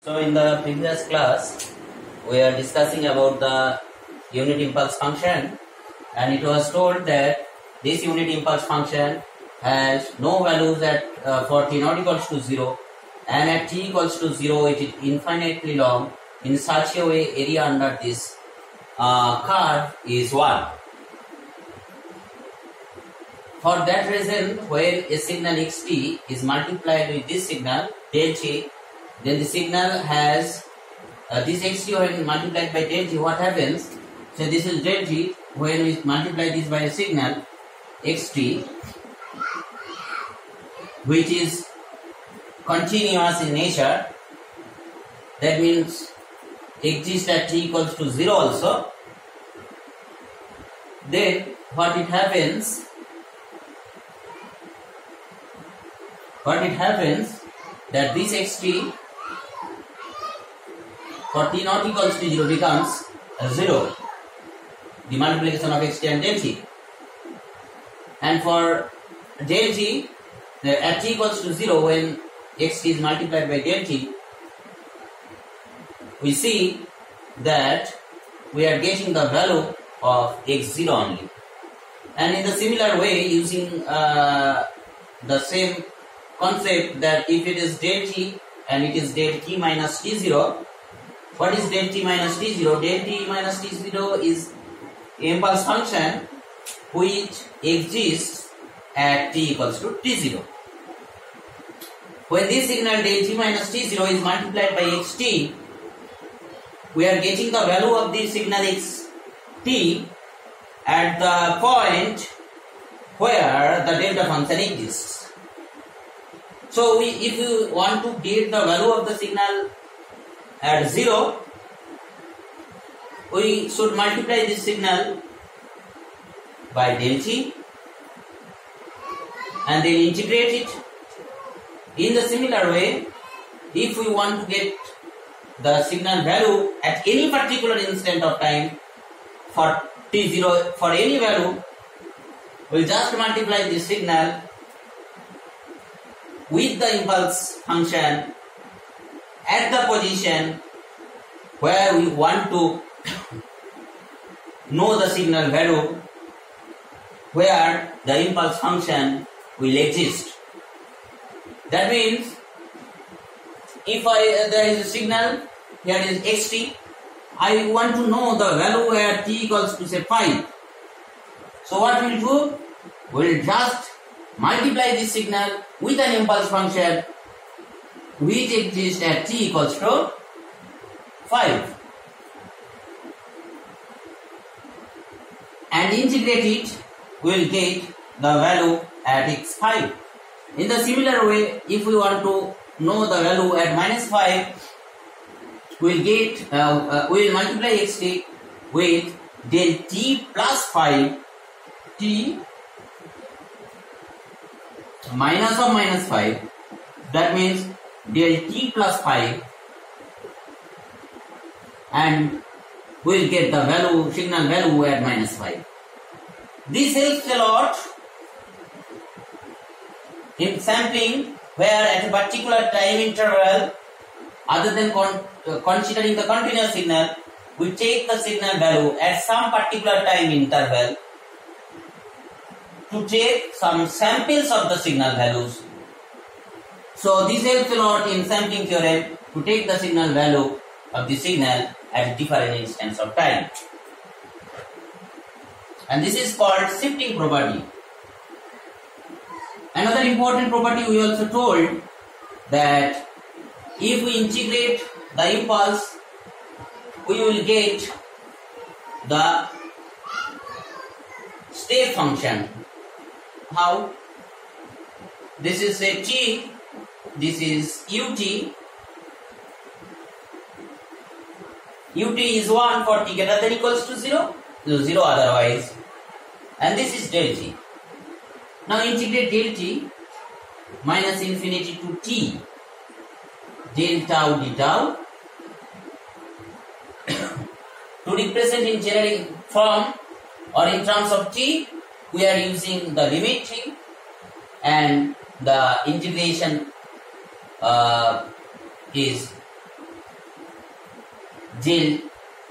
So in the previous class, we are discussing about the unit impulse function, and it was told that this unit impulse function has no values at for t not equals to 0, and at t equals to 0 it is infinitely long. In such a way, area under this curve is 1. For that reason, when a signal xt is multiplied with this signal del t, then the signal has this xt when multiplied by del t, what happens? So this is del t, when we multiply this by a signal xt, which is continuous in nature, that means exists at t equals to 0 also. Then what it happens that this xt for t not equals to 0 becomes 0, the multiplication of xt and del t. And for del t, at t equals to 0, when xt is multiplied by del t, we see that we are getting the value of x0 only. And in the similar way, using the same concept, that if it is del t and it is del t minus t0, what is del t minus t0? Del t minus t0 is impulse function which exists at t equals to t0. When this signal del t minus t0 is multiplied by xt, we are getting the value of this signal xt at the point where the delta function exists. So if you want to get the value of the signal at 0, we should multiply this signal by del t and then integrate it. In the similar way, if we want to get the signal value at any particular instant of time for t0, for any value, we'll just multiply this signal with the impulse function at the position where we want to know the signal value, where the impulse function will exist. That means if there is a signal, here is xt, I want to know the value where t equals to say 5. So what we'll do? We'll just multiply this signal with an impulse function which exists at t equals to 5 and integrate it, we'll get the value at x5. In the similar way, if we want to know the value at minus 5, we'll multiply xt with del t plus 5, t minus of minus 5, that means del t plus 5, and we'll get the value, signal value at minus 5. This helps a lot in sampling, where at a particular time interval, other than considering the continuous signal, we take the signal value at some particular time interval to take some samples of the signal values. So this helps a lot in sampling theorem to take the signal value of the signal at different instants of time. And this is called shifting property. Another important property we also told, that if we integrate the impulse, we will get the step function. How? This is a t, this is ut. Ut is 1 for t greater than equals to 0, 0 otherwise, and this is del t. Now integrate del t minus infinity to t del tau d tau to represent in generic form or in terms of t, we are using the limit t, and the integration is del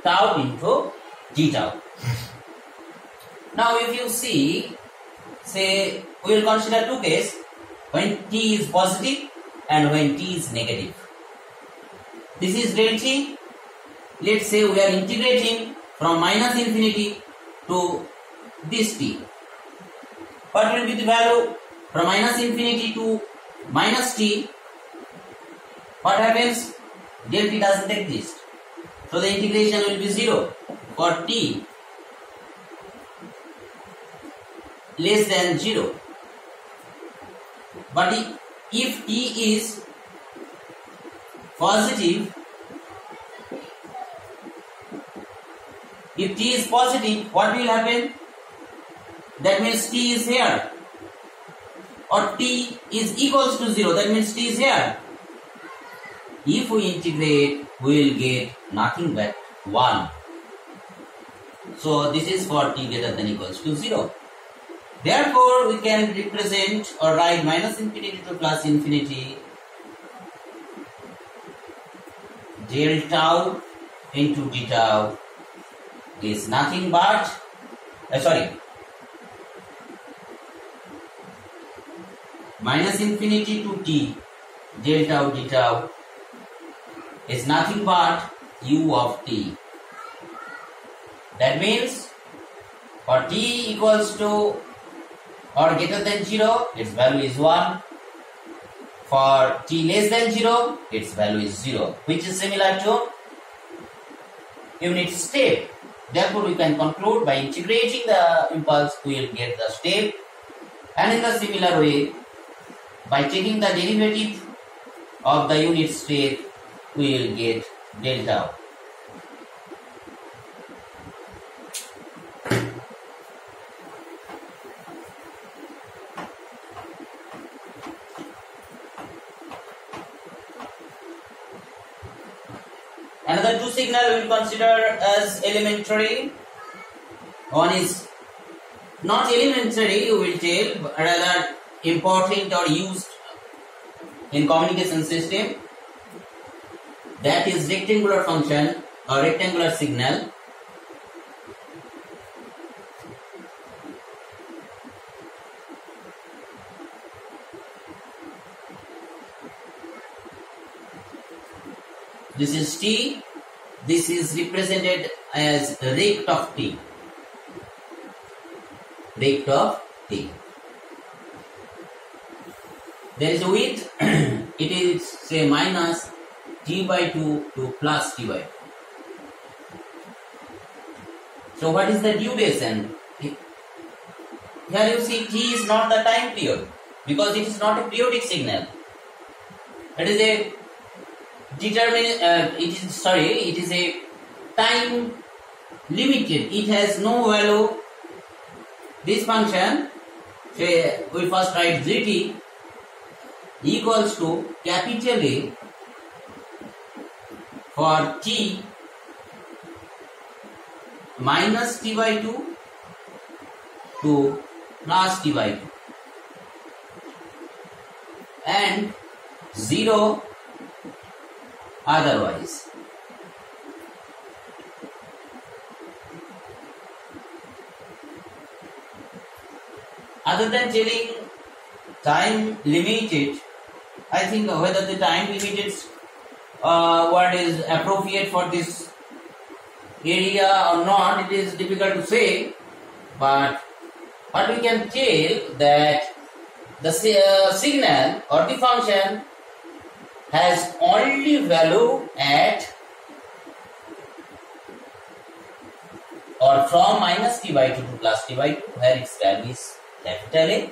tau into d tau. Now if you see, say we will consider two cases, when t is positive and when t is negative. This is del t. Let's say we are integrating from minus infinity to this t. What will be the value from minus infinity to minus t? What happens? Del t doesn't exist. So the integration will be 0 for t less than 0. But if t is positive, if t is positive, what will happen? That means t is here, or t is equals to 0, that means t is here. If we integrate, we will get nothing but 1. So this is for t greater than equals to 0. Therefore, we can represent or write minus infinity to plus infinity del tau into d tau is nothing but minus infinity to t del tau d tau is nothing but u of t. That means for t equals to or greater than 0, its value is 1. For t less than 0, its value is 0, which is similar to unit step. Therefore, we can conclude by integrating the impulse, we will get the step. And in the similar way, by taking the derivative of the unit step, we will get del tau. Another two signal we will consider as elementary. One is not elementary, you will tell, but rather important or used in communication system. That is rectangular function or rectangular signal. This is t. This is represented as rect of t. Rect of t. There is a width. It is say minus t by 2 to plus t by 2. So what is the duration? Here you see t is not the time period because it is not a periodic signal. It is a it is a time limited. It has no value. This function, say we first write gt equals to capital A for t minus t by 2 to plus t by 2 and 0 otherwise. Other than telling time limited, I think whether the time limited word is appropriate for this area or not, it is difficult to say. But what we can tell that the signal or the function has only value at or from minus t by 2 to plus t by 2 where its value is capital A,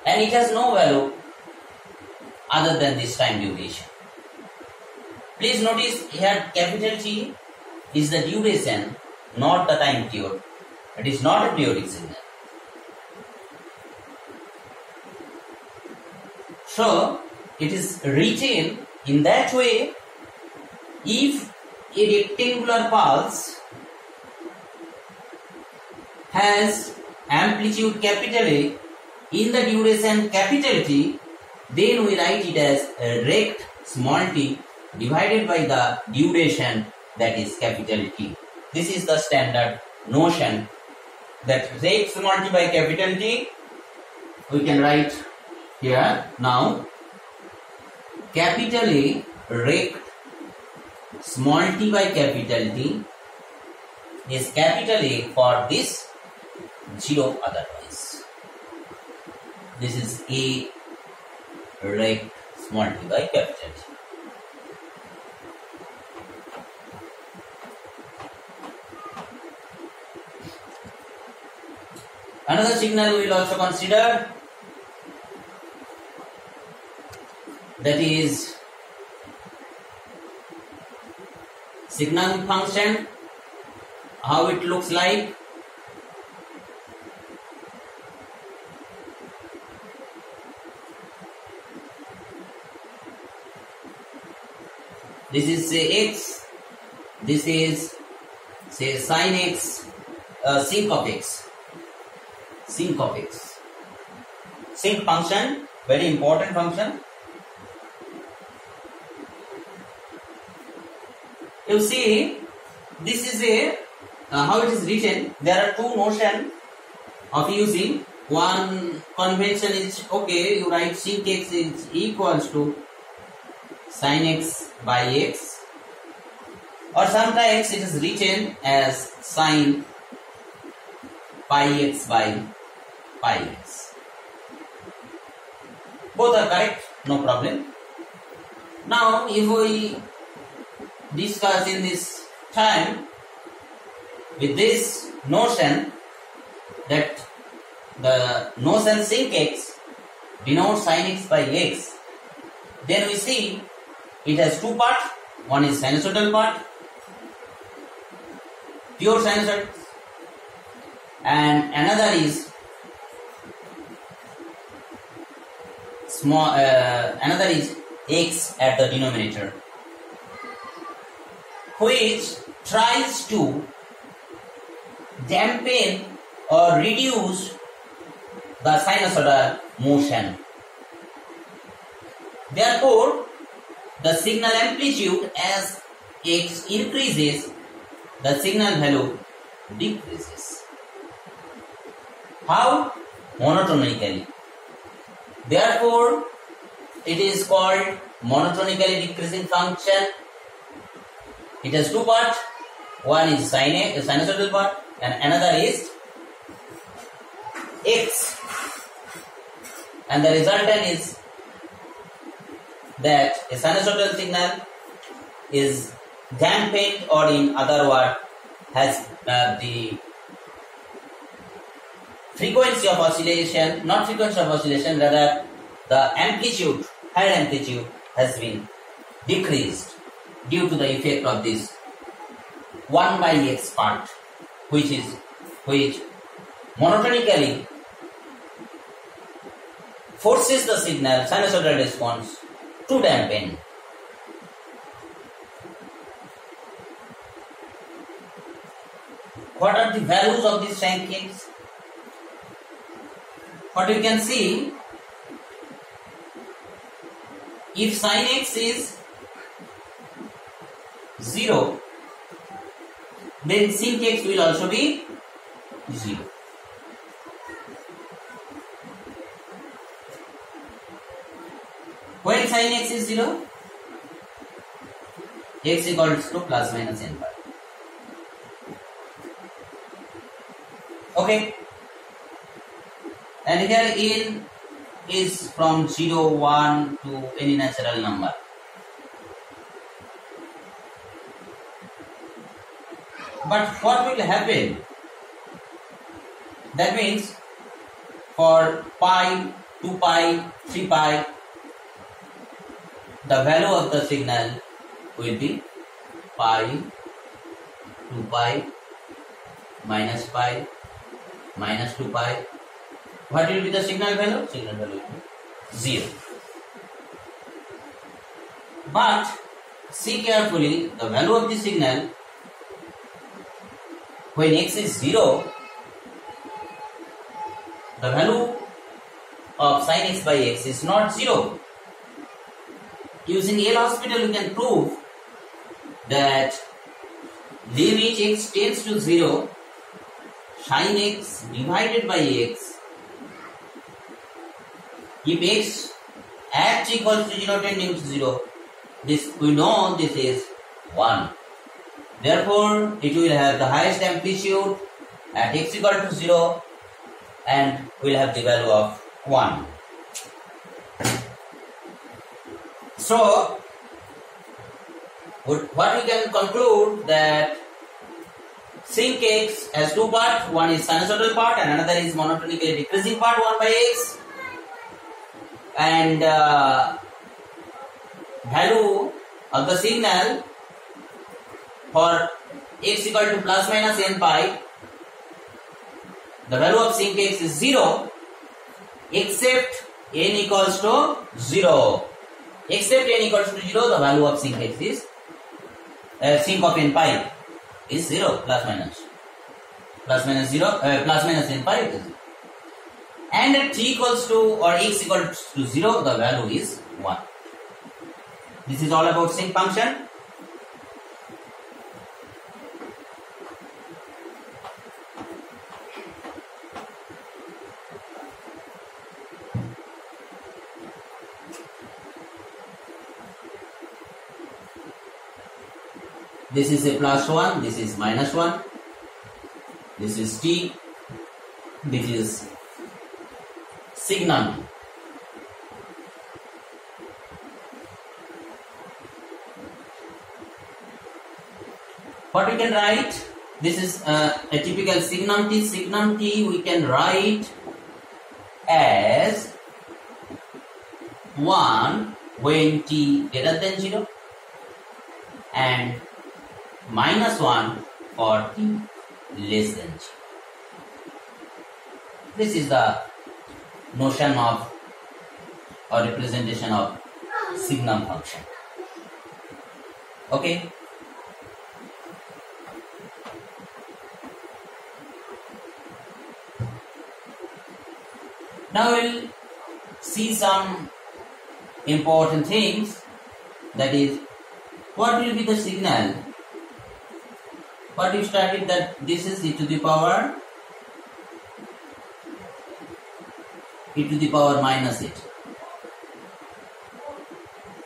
and it has no value other than this time duration. Please notice here capital T is the duration, not the time period. It is not a periodic signal. So it is written in that way. If a rectangular pulse has amplitude capital A in the duration capital T, then we write it as rect small t divided by the duration that is capital T. This is the standard notion that rect small t by capital T. We can write here now capital A rect small t by capital T is capital A for this, 0 otherwise. This is A rect small t by capital T. Another signal we will also consider, that is signal function, how it looks like. This is say x, this is say sin x, sinc of x. Sinc of x. Sinc function, very important function. You see, this is a how it is written. There are two notions of using. One convention is, okay, you write sinc x is equals to sin x by x, or sometimes it is written as sin pi x by pi x. Both are correct, no problem. Now, if we discuss in this time with this notion that the notion sinc x denotes sin x by x, then we see it has two parts. One is sinusoidal part, pure sinusoid, and another is another is x at the denominator, which tries to dampen or reduce the sinusoidal motion. Therefore, the signal amplitude as x increases, the signal value decreases. How? Monotonically. Therefore, it is called monotonically decreasing function. It has two parts. One is sinusoidal part and another is x. And the resultant is that a sinusoidal signal is dampened, or in other words, has the frequency of oscillation, not frequency of oscillation, rather the amplitude, higher amplitude has been decreased due to the effect of this 1 by x part, which monotonically forces the signal sinusoidal response to dampen. What are the values of these rankings? What you can see, if sin x is 0, then sinc x will also be 0. When sin x is 0, x equals to plus minus n pi. Okay. And here n is from 0, 1 to any natural number. But what will happen? That means for pi, 2 pi, 3 pi, the value of the signal will be pi, 2 pi, minus pi, minus 2 pi. What will be the signal value? Signal value will be 0. But see carefully, the value of the signal when x is 0, the value of sin x by x is not 0. Using L'Hospital, you can prove that limit x tends to 0, sin x divided by x, if x at equals to 0 tending to 0, this we know this is 1. Therefore, it will have the highest amplitude at x equal to 0 and will have the value of 1. So, what we can conclude that sinc x has two parts. One is sinusoidal part and another is monotonically decreasing part 1 by x. And value of the signal for x equal to plus minus n pi, the value of sinc x is 0 except n equals to 0. Except n equals to 0, the value of sinc x is sinc of n pi is 0 plus minus 0 plus minus n pi is 0. And at t equals to or x equals to 0, the value is 1. This is all about sinc function. This is a plus 1, this is minus 1, this is t, this is signal. What we can write? This is a typical signum t. Signum t we can write as 1 when t greater than 0 and minus 1 for t less than 0. This is the notion of or representation of signum function. Okay. Now we'll see some important things, that is, what will be the signal? What we studied that this is e to the power minus it.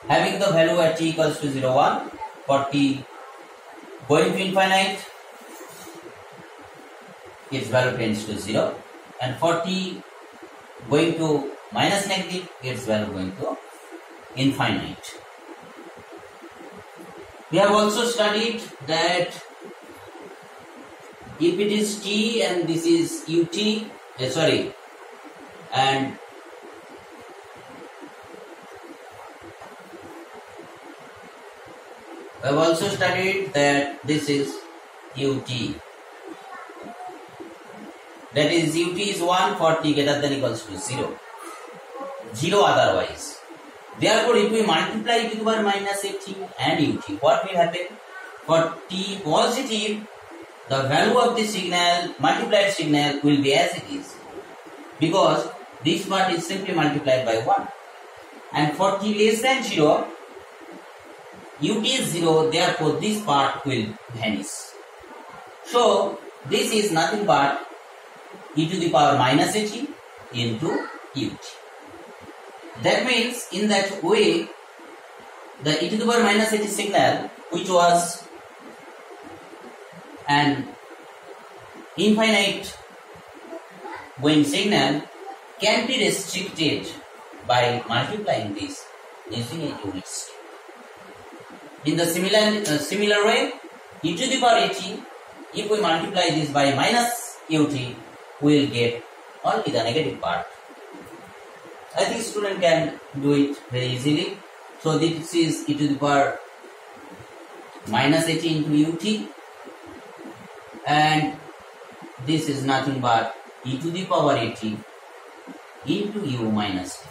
Having the value at t equals to 0, 1, for t going to infinite, its value tends to 0, and for t going to minus negative, its value going to infinite. We have also studied that if it is t and this is ut, and we have also studied that this is ut. That is, ut is 1 for t greater than equals to 0. 0 otherwise. Therefore, if we multiply e to the power minus at and ut, what will happen? For t positive, the value of the signal, multiplied signal, will be as it is. Because this part is simply multiplied by 1. And for t less than 0, ut is 0, therefore this part will vanish. So, this is nothing but e to the power minus at into ut. That means, in that way, the e to the power minus at signal, which was an infinite going signal, can be restricted by multiplying this using a unit step. In the similar way, e to the power at, if we multiply this by minus ut, we will get only the negative part. I think student can do it very easily. So this is e to the power minus at into ut, and this is nothing but e to the power at into u minus t.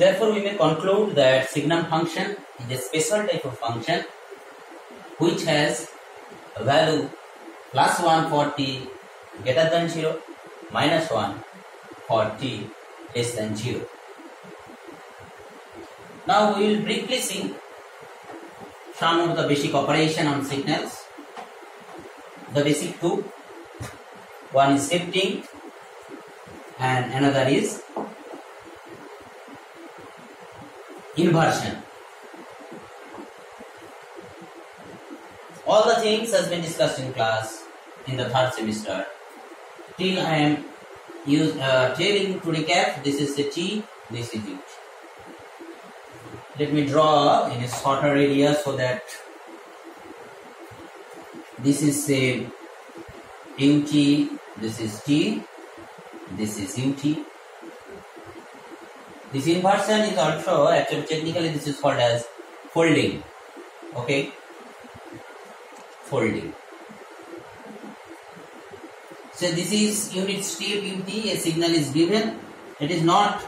Therefore, we may conclude that signum function is a special type of function which has a value +1 for t greater than 0, -1 for t less than 0. Now we will briefly see some of the basic operation on signals. The basic two. One is shifting and another is inversion. All the things has been discussed in class in the third semester. Till I am telling to recap, this is the t, this is ut. Let me draw in a shorter area so that this is a ut, this is t, this is ut. This inversion is also, actually technically this is called as folding. Okay, folding. So this is unit step ut, a signal is given. It is not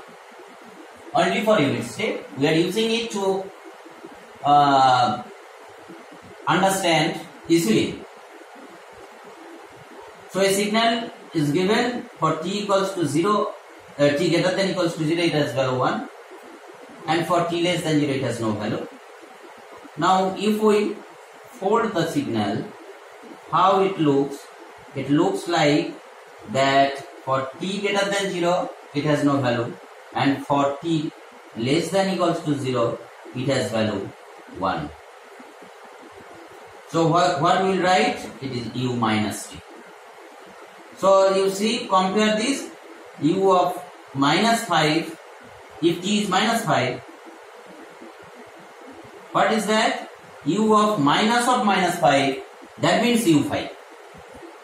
only for unit step. We are using it to understand easily. So a signal is given for t equals to 0, t greater than equals to 0, it has value 1, and for t less than 0 it has no value. Now if we fold the signal, how it looks? It looks like that for t greater than 0 it has no value, and for t less than equals to 0 it has value 1. So what we will write? It is u minus t. So you see, compare this, u of -5, if t is -5, what is that? U of -5, that means u5.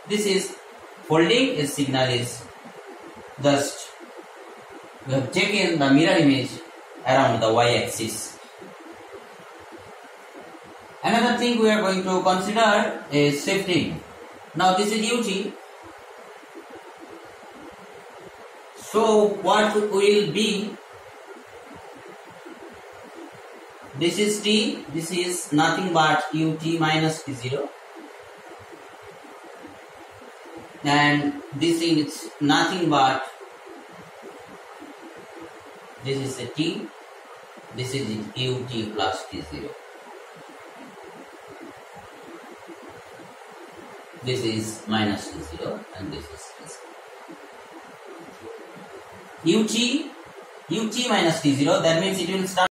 This is folding. A signal is just, we have taken the mirror image around the y-axis. Another thing we are going to consider is shifting. Now this is ut. So what will be? This is t, this is nothing but ut minus t0, and this is nothing but, this is a t, this is ut plus t0. This is minus t0 and this is t0. ut minus t0, that means it will start